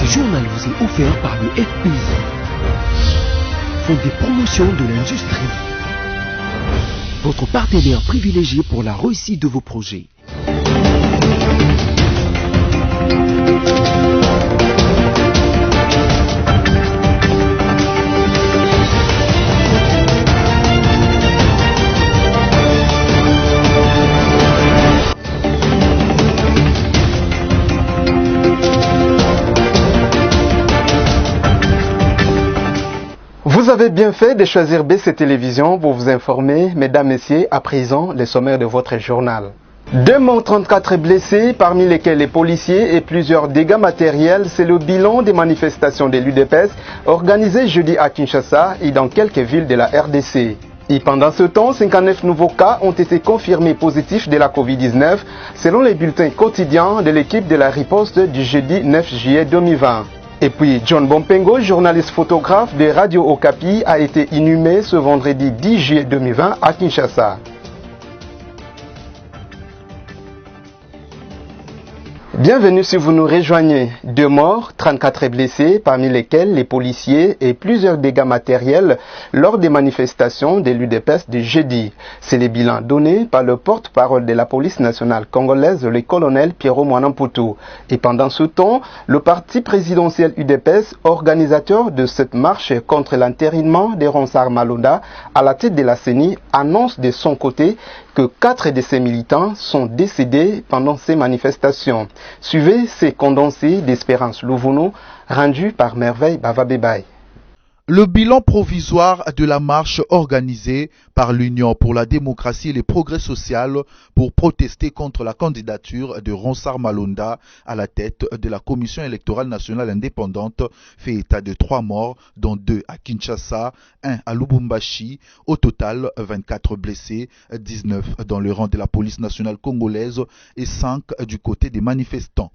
journal vous est offert par le FPI, Fonds des promotions de l'industrie, votre partenaire privilégié pour la réussite de vos projets. Vous avez bien fait de choisir BC Télévision pour vous informer, mesdames, messieurs, à présent, les sommaires de votre journal. 2 morts, 34 blessés, parmi lesquels les policiers et plusieurs dégâts matériels, c'est le bilan des manifestations de l'UDPS organisées jeudi à Kinshasa et dans quelques villes de la RDC. Et pendant ce temps, 59 nouveaux cas ont été confirmés positifs de la Covid-19, selon les bulletins quotidiens de l'équipe de la riposte du jeudi 9 juillet 2020. Et puis, John Bompengo, journaliste photographe de Radio Okapi, a été inhumé ce vendredi 10 juillet 2020 à Kinshasa. Bienvenue si vous nous rejoignez. 2 morts, 34 blessés, parmi lesquels les policiers et plusieurs dégâts matériels lors des manifestations de l'UDPS de jeudi. C'est le bilan donné par le porte-parole de la police nationale congolaise, le colonel Pierrot Mwanamputu. Et pendant ce temps, le parti présidentiel UDPS, organisateur de cette marche contre l'entérinement de Ronsard Malonda à la tête de la CENI, annonce de son côté que 4 de ses militants sont décédés pendant ces manifestations. Suivez ces condensés d'Espérance Louvuno rendus par Merveille Bavabébaye. Le bilan provisoire de la marche organisée par l'Union pour la démocratie et le progrès social pour protester contre la candidature de Ronsard Malonda à la tête de la Commission électorale nationale indépendante fait état de 3 morts, dont 2 à Kinshasa, 1 à Lubumbashi. Au total, 24 blessés, 19 dans le rang de la police nationale congolaise et 5 du côté des manifestants.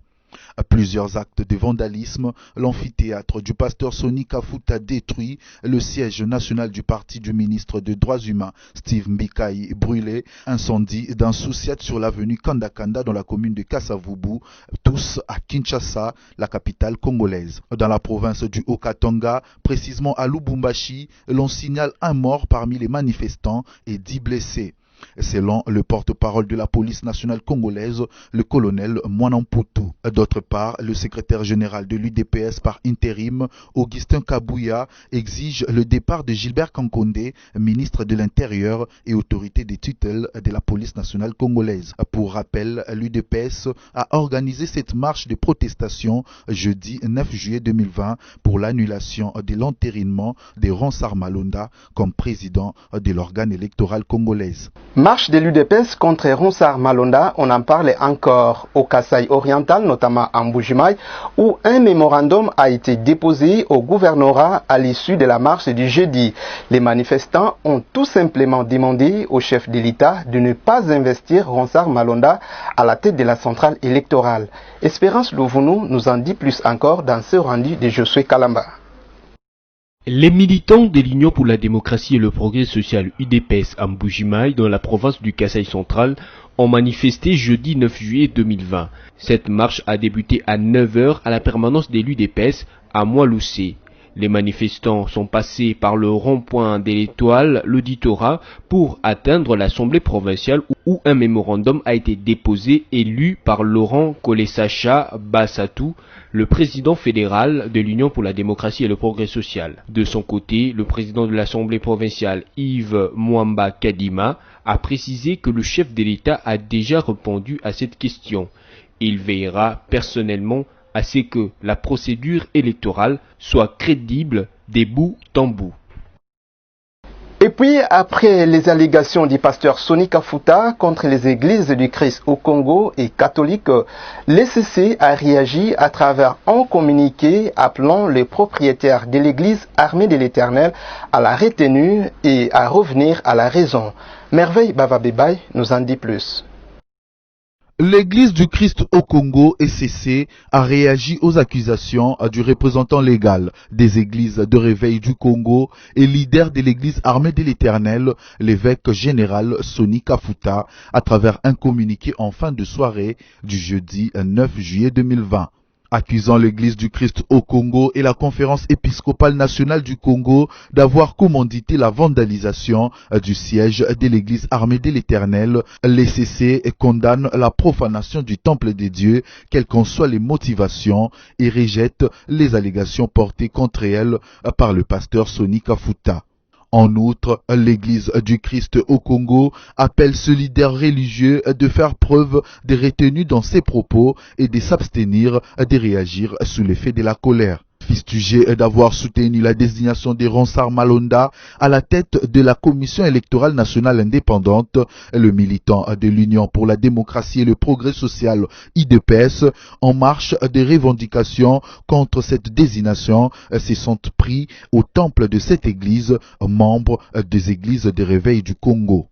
Plusieurs actes de vandalisme, l'amphithéâtre du pasteur Sonny Kafuta détruit, le siège national du parti du ministre des Droits humains Steve Mbikai brûlé, incendie d'un sous-siège sur l'avenue Kandakanda dans la commune de Kasavubu, tous à Kinshasa, la capitale congolaise. Dans la province du Haut-Katanga, précisément à Lubumbashi, l'on signale 1 mort parmi les manifestants et 10 blessés. Selon le porte-parole de la police nationale congolaise, le colonel Mwanamputu. D'autre part, le secrétaire général de l'UDPS par intérim, Augustin Kabouya, exige le départ de Gilbert Kankonde, ministre de l'Intérieur et autorité des tutelles de la police nationale congolaise. Pour rappel, l'UDPS a organisé cette marche de protestation jeudi 9 juillet 2020 pour l'annulation de l'entérinement de Ronsard Malonda comme président de l'organe électoral congolaise. Marche de l'UDPS contre Ronsard Malonda, on en parle encore au Kasaï oriental, notamment à Mbujimaï, où un mémorandum a été déposé au gouvernorat à l'issue de la marche du jeudi. Les manifestants ont tout simplement demandé au chef de l'État de ne pas investir Ronsard Malonda à la tête de la centrale électorale. Espérance Louvuno nous en dit plus encore dans ce rendu de Josué Kalamba. Les militants de l'Union pour la démocratie et le progrès social UDPS à Mbujimaï dans la province du Kasaï central ont manifesté jeudi 9 juillet 2020. Cette marche a débuté à 9 h à la permanence de l'UDPS à Moiloussé. Les manifestants sont passés par le rond-point de l'Étoile, l'auditorat, pour atteindre l'Assemblée provinciale où un mémorandum a été déposé et lu par Laurent Kolesacha Bassatou, le président fédéral de l'Union pour la démocratie et le progrès social. De son côté, le président de l'Assemblée provinciale, Yves Mwamba Kadima, a précisé que le chef de l'État a déjà répondu à cette question. Il veillera personnellement à ce que la procédure électorale soit crédible des bouts en bout. Et puis, après les allégations du pasteur Sonny Kafuta contre les églises du Christ au Congo et catholiques, l'ECC a réagi à travers un communiqué appelant les propriétaires de l'église Armée de l'Éternel à la retenue et à revenir à la raison. Merveille Bavabébaye nous en dit plus. L'Église du Christ au Congo, ECC, a réagi aux accusations du représentant légal des églises de réveil du Congo et leader de l'Église armée de l'Éternel, l'évêque général Sonny Kafuta, à travers un communiqué en fin de soirée du jeudi 9 juillet 2020. accusant l'Église du Christ au Congo et la Conférence épiscopale nationale du Congo d'avoir commandité la vandalisation du siège de l'Église armée de l'Éternel. Les CC condamnent la profanation du temple des dieux, quelles qu'en soient les motivations, et rejettent les allégations portées contre elle par le pasteur Sonny Kafuta. En outre, l'Église du Christ au Congo appelle ce leader religieux de faire preuve de retenue dans ses propos et de s'abstenir de réagir sous l'effet de la colère. Fustigé d'avoir soutenu la désignation de Ronsard Malonda à la tête de la Commission électorale nationale indépendante, le militant de l'Union pour la démocratie et le progrès social UDPS, en marche des revendications contre cette désignation, se sont pris au temple de cette église, membre des églises de réveil du Congo.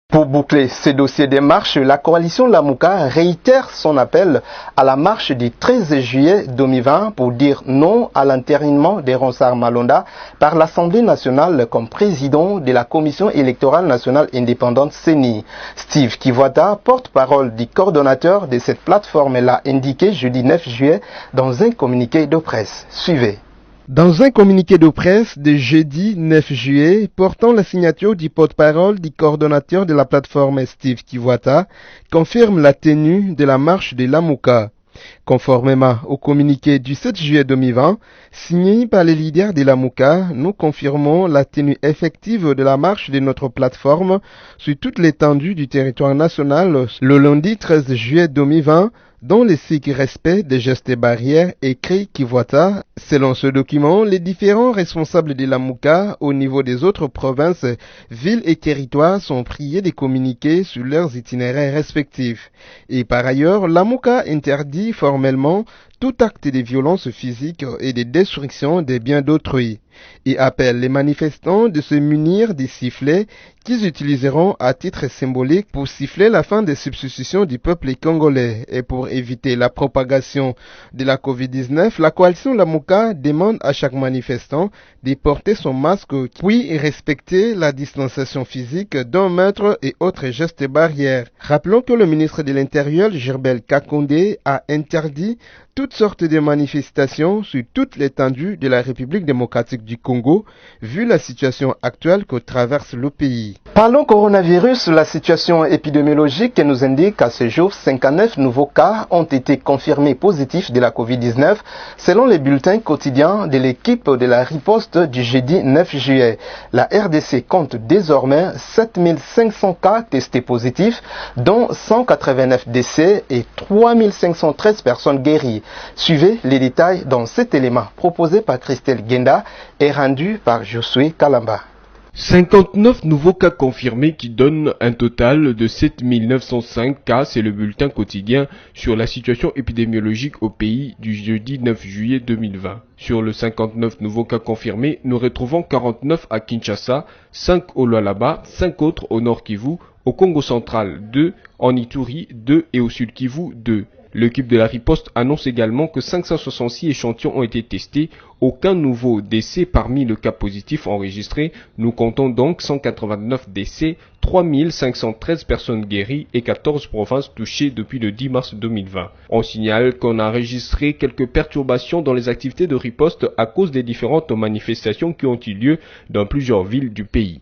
Pour boucler ce dossier des marches, la coalition Lamuka réitère son appel à la marche du 13 juillet 2020 pour dire non à l'entérinement de Ronsard Malonda par l'Assemblée nationale comme président de la Commission électorale nationale indépendante CENI. Steve Kivuata, porte-parole du coordonnateur de cette plateforme, l'a indiqué jeudi 9 juillet dans un communiqué de presse. Suivez. Dans un communiqué de presse de jeudi 9 juillet portant la signature du porte-parole du coordonnateur de la plateforme Steve Kivuata, confirme la tenue de la marche de Lamuka. Conformément au communiqué du 7 juillet 2020, signé par les leaders de Lamuka, nous confirmons la tenue effective de la marche de notre plateforme sur toute l'étendue du territoire national le lundi 13 juillet 2020, dans le cycle respect des gestes et barrières écrit Kivuata. Selon ce document, les différents responsables de Lamuka au niveau des autres provinces, villes et territoires sont priés de communiquer sur leurs itinéraires respectifs. Et par ailleurs, Lamuka interdit formellement tout acte de violence physique et de destruction des biens d'autrui, et appelle les manifestants de se munir des sifflets qu'ils utiliseront à titre symbolique pour siffler la fin des substitutions du peuple congolais. Et pour éviter la propagation de la Covid-19, la coalition Lamuka demande à chaque manifestant de porter son masque puis respecter la distanciation physique d'1 mètre et autres gestes barrières. Rappelons que le ministre de l'Intérieur, Gilbert Kakonde, a interdit toutes sortes de manifestations sur toute l'étendue de la République démocratique du Congo, vu la situation actuelle que traverse le pays. Parlons coronavirus, la situation épidémiologique nous indique qu'à ce jour, 59 nouveaux cas ont été confirmés positifs de la Covid-19, selon les bulletins quotidiens de l'équipe de la riposte du jeudi 9 juillet. La RDC compte désormais 7500 cas testés positifs, dont 189 décès et 3513 personnes guéries. Suivez les détails dans cet élément proposé par Christelle Genda et rendu par Josué Kalamba. 59 nouveaux cas confirmés qui donnent un total de 7905 cas, c'est le bulletin quotidien sur la situation épidémiologique au pays du jeudi 9 juillet 2020. Sur le 59 nouveaux cas confirmés, nous retrouvons 49 à Kinshasa, 5 au Lualaba, 5 autres au Nord Kivu, au Congo central 2, en Ituri 2 et au Sud Kivu 2. L'équipe de la riposte annonce également que 566 échantillons ont été testés, aucun nouveau décès parmi les cas positifs enregistrés. Nous comptons donc 189 décès, 3513 personnes guéries et 14 provinces touchées depuis le 10 mars 2020. On signale qu'on a enregistré quelques perturbations dans les activités de riposte à cause des différentes manifestations qui ont eu lieu dans plusieurs villes du pays.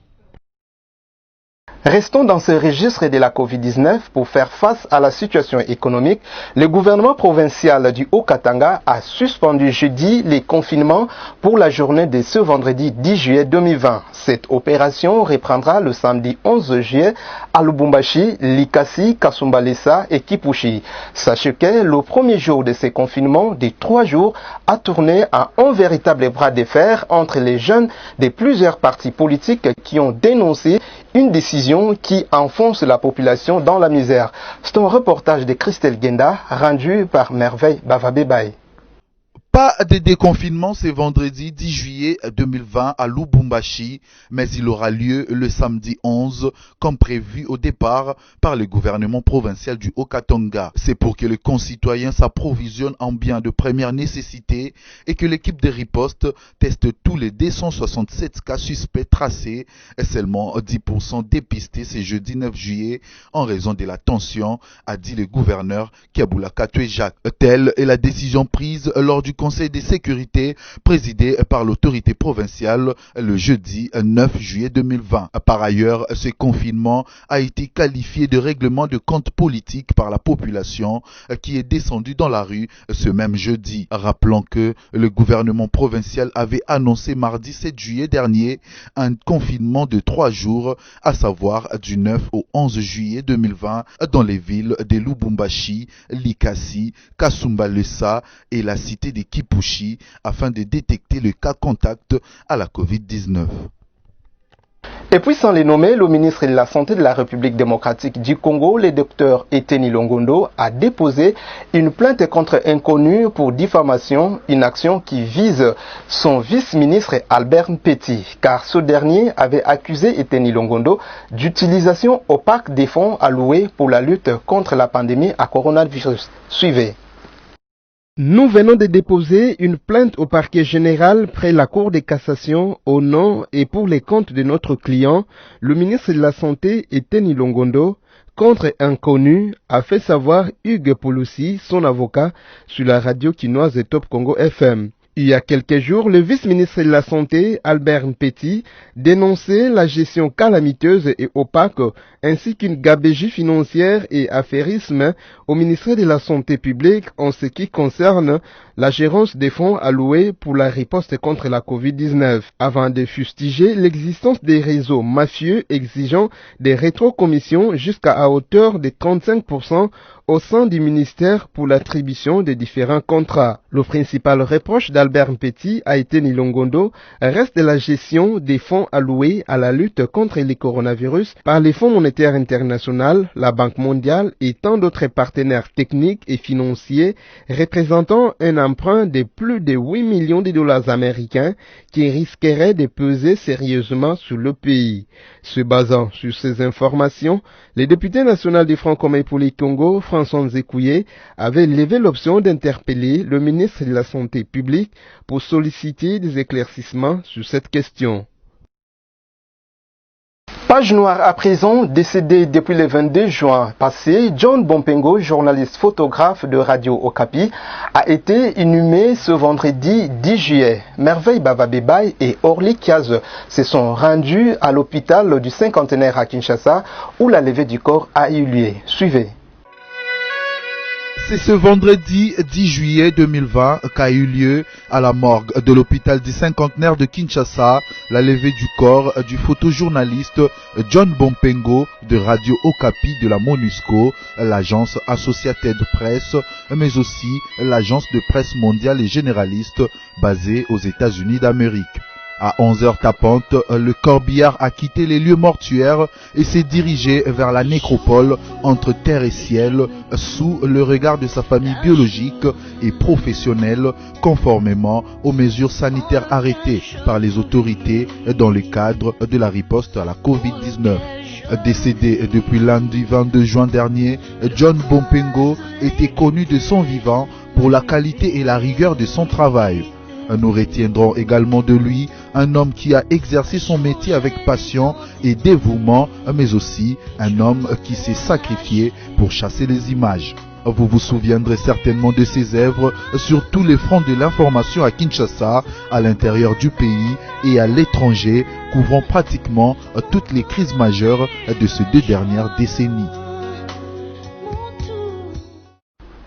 Restons dans ce registre de la Covid-19 pour faire face à la situation économique. Le gouvernement provincial du Haut-Katanga a suspendu jeudi les confinements pour la journée de ce vendredi 10 juillet 2020. Cette opération reprendra le samedi 11 juillet à Lubumbashi, Likasi, Kasumbalesa et Kipushi. Sachez que le premier jour de ces confinements de 3 jours a tourné à un véritable bras de fer entre les jeunes de plusieurs partis politiques qui ont dénoncé une décision qui enfonce la population dans la misère. C'est un reportage de Christelle Genda rendu par Merveille Bavabébaye. Pas de déconfinement ce vendredi 10 juillet 2020 à Lubumbashi, mais il aura lieu le samedi 11 comme prévu au départ par le gouvernement provincial du Haut-Katanga. C'est pour que les concitoyens s'approvisionnent en biens de première nécessité et que l'équipe de riposte teste tous les 267 cas suspects tracés et seulement 10% dépistés ce jeudi 9 juillet en raison de la tension, a dit le gouverneur Kiabula Katwe Jacques. Telle est la décision prise lors du Conseil de sécurité présidé par l'autorité provinciale le jeudi 9 juillet 2020. Par ailleurs, ce confinement a été qualifié de règlement de compte politique par la population qui est descendue dans la rue ce même jeudi. Rappelons que le gouvernement provincial avait annoncé mardi 7 juillet dernier un confinement de 3 jours, à savoir du 9 au 11 juillet 2020 dans les villes de Lubumbashi, Likasi, Kasumbalesa et la cité de Kipushi afin de détecter le cas contact à la Covid-19. Et puis sans les nommer, le ministre de la Santé de la République démocratique du Congo, le docteur Eteni Longondo, a déposé une plainte contre inconnu pour diffamation, une action qui vise son vice-ministre Albert Petit, car ce dernier avait accusé Eteni Longondo d'utilisation opaque des fonds alloués pour la lutte contre la pandémie à coronavirus. Suivez. Nous venons de déposer une plainte au parquet général près la Cour de cassation au nom et pour les comptes de notre client, le ministre de la Santé Eteni Longondo, contre inconnu, a fait savoir Hugues Pouloussi, son avocat, sur la radio quinoise Top Congo FM. Il y a quelques jours, le vice-ministre de la Santé, Albert Petit, dénonçait la gestion calamiteuse et opaque ainsi qu'une gabegie financière et affairisme au ministère de la Santé publique en ce qui concerne la gérance des fonds alloués pour la riposte contre la Covid-19, avant de fustiger l'existence des réseaux mafieux exigeant des rétrocommissions jusqu'à hauteur de 35% au sein du ministère pour l'attribution des différents contrats. Le principal reproche d'Albert Petit a été Nilongondo reste la gestion des fonds alloués à la lutte contre le coronavirus par les Fonds monétaires internationaux, la Banque mondiale et tant d'autres partenaires techniques et financiers représentant un emprunt de plus de 8 millions de dollars américains qui risquerait de peser sérieusement sur le pays. Se basant sur ces informations, le député national du Front commun pour le Congo, François Nzekouye, avait levé l'option d'interpeller le ministre de la Santé publique pour solliciter des éclaircissements sur cette question. Page noire à présent, décédé depuis le 22 juin passé, John Bompengo, journaliste photographe de Radio Okapi, a été inhumé ce vendredi 10 juillet. Merveille Bababebay et Orly Kiaz se sont rendus à l'hôpital du cinquantenaire à Kinshasa où la levée du corps a eu lieu. Suivez. C'est ce vendredi 10 juillet 2020 qu'a eu lieu à la morgue de l'hôpital du cinquantenaire de Kinshasa la levée du corps du photojournaliste John Bompengo de Radio Okapi de la MONUSCO, l'agence Associated Press, mais aussi l'agence de presse mondiale et généraliste basée aux États-Unis d'Amérique. À 11h tapantes, le corbillard a quitté les lieux mortuaires et s'est dirigé vers la nécropole entre terre et ciel sous le regard de sa famille biologique et professionnelle conformément aux mesures sanitaires arrêtées par les autorités dans le cadre de la riposte à la Covid-19. Décédé depuis lundi 22 juin dernier, John Bompengo était connu de son vivant pour la qualité et la rigueur de son travail. Nous retiendrons également de lui un homme qui a exercé son métier avec passion et dévouement, mais aussi un homme qui s'est sacrifié pour chasser les images. Vous vous souviendrez certainement de ses œuvres sur tous les fronts de l'information à Kinshasa, à l'intérieur du pays et à l'étranger, couvrant pratiquement toutes les crises majeures de ces 2 dernières décennies.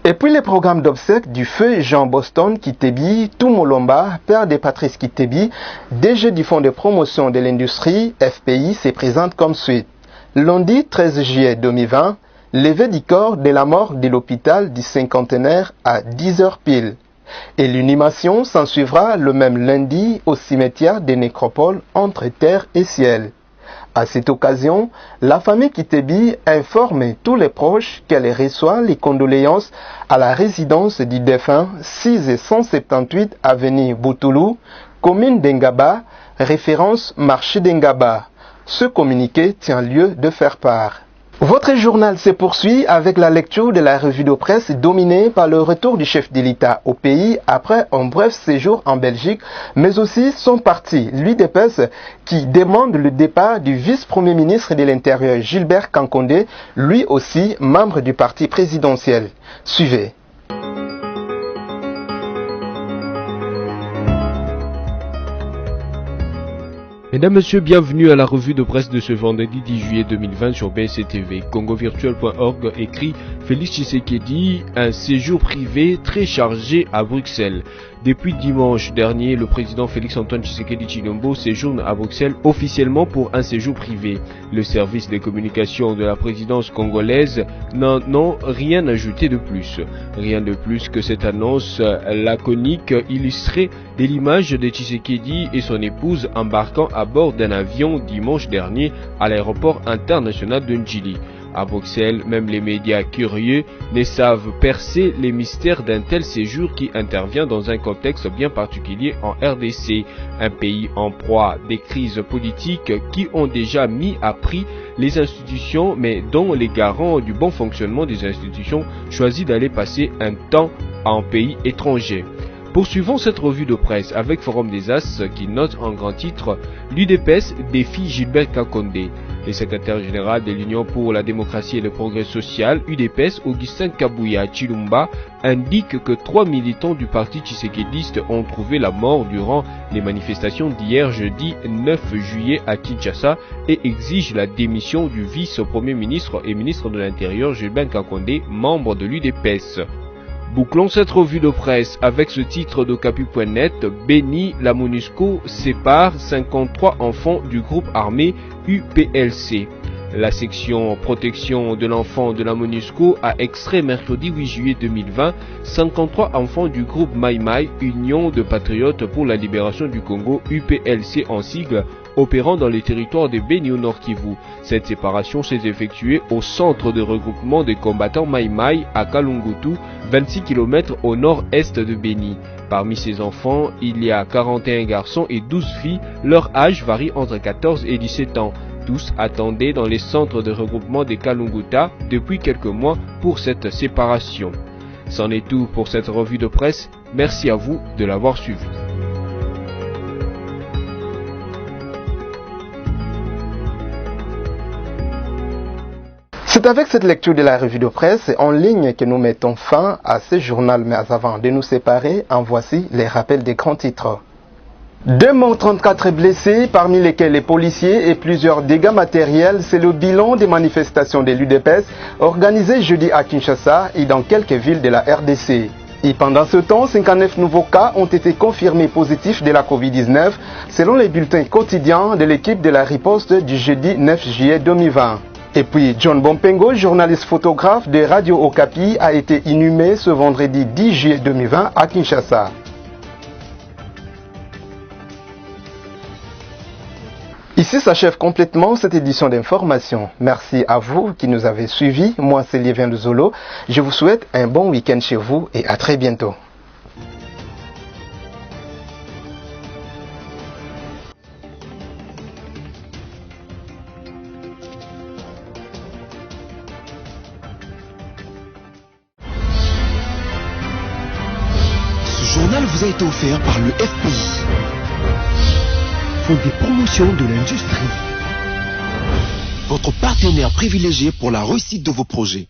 Et puis les programmes d'obsèques du feu Jean Boston Kitebi, Toumolomba, père de Patrice Kitebi, DG du Fonds de promotion de l'industrie, FPI, se présente comme suit. Lundi 13 juillet 2020, levée du corps de la mort de l'hôpital du cinquantenaire à 10h pile. Et l'inhumation s'ensuivra le même lundi au cimetière des nécropoles entre terre et ciel. À cette occasion, la famille Kitebi informe tous les proches qu'elle reçoit les condoléances à la résidence du défunt 6 et 178 avenue Boutoulou, commune d'Engaba, référence marché d'Engaba. Ce communiqué tient lieu de faire part. Votre journal se poursuit avec la lecture de la revue de presse dominée par le retour du chef de l'État au pays après un bref séjour en Belgique, mais aussi son parti, l'UDPS, qui demande le départ du vice-premier ministre de l'Intérieur Gilbert Kankondé, lui aussi membre du parti présidentiel. Suivez. Mesdames, Messieurs, bienvenue à la revue de presse de ce vendredi 10 juillet 2020 sur BSC-TV. CongoVirtuel.org écrit Félix Tshisekedi, un séjour privé très chargé à Bruxelles. Depuis dimanche dernier, le président Félix-Antoine Tshisekedi Tshilombo séjourne à Bruxelles officiellement pour un séjour privé. Le service des communications de la présidence congolaise n'en a rien ajouté de plus. Rien de plus que cette annonce laconique illustrée de l'image de Tshisekedi et son épouse embarquant à bord d'un avion dimanche dernier à l'aéroport international de Njili. À Bruxelles, même les médias curieux ne savent percer les mystères d'un tel séjour qui intervient dans un contexte bien particulier en RDC, un pays en proie à des crises politiques qui ont déjà mis à prix les institutions, mais dont les garants du bon fonctionnement des institutions choisissent d'aller passer un temps en pays étranger. Poursuivons cette revue de presse avec Forum des As qui note en grand titre « L'UDPS défie Gilbert Kankondé ». Le secrétaire général de l'Union pour la démocratie et le progrès social, UDPS, Augustin Kabouya Chilumba, indique que 3 militants du parti tshisekédiste ont trouvé la mort durant les manifestations d'hier jeudi 9 juillet à Kinshasa et exige la démission du vice-premier ministre et ministre de l'Intérieur Gilbert Kankondé, membre de l'UDPS. Bouclons cette revue de presse avec ce titre d'Ocapi.net, Béni, la MONUSCO sépare 53 enfants du groupe armé UPLC. La section protection de l'enfant de la MONUSCO a extrait mercredi 8 juillet 2020 53 enfants du groupe Mai Mai, Union de Patriotes pour la Libération du Congo, UPLC en sigle, opérant dans les territoires de Béni au Nord Kivu. Cette séparation s'est effectuée au centre de regroupement des combattants Mai Mai à Kalungutu, 26 km au nord-est de Béni. Parmi ces enfants, il y a 41 garçons et 12 filles, leur âge varie entre 14 et 17 ans. Tous attendaient dans les centres de regroupement des Kalunguta depuis quelques mois pour cette séparation. C'en est tout pour cette revue de presse. Merci à vous de l'avoir suivi. C'est avec cette lecture de la revue de presse en ligne que nous mettons fin à ce journal. Mais avant de nous séparer, en voici les rappels des grands titres. 2 morts, 34 blessés, parmi lesquels les policiers et plusieurs dégâts matériels, c'est le bilan des manifestations de l'UDPS organisées jeudi à Kinshasa et dans quelques villes de la RDC. Et pendant ce temps, 59 nouveaux cas ont été confirmés positifs de la Covid-19 selon les bulletins quotidiens de l'équipe de la riposte du jeudi 9 juillet 2020. Et puis, John Bompengo, journaliste photographe de Radio Okapi, a été inhumé ce vendredi 10 juillet 2020 à Kinshasa. Ici s'achève complètement cette édition d'information. Merci à vous qui nous avez suivis. Moi, c'est Liévin de Zolo. Je vous souhaite un bon week-end chez vous et à très bientôt. Ce journal vous a été offert par le FPI. Fonds des promotions de l'industrie. Votre partenaire privilégié pour la réussite de vos projets.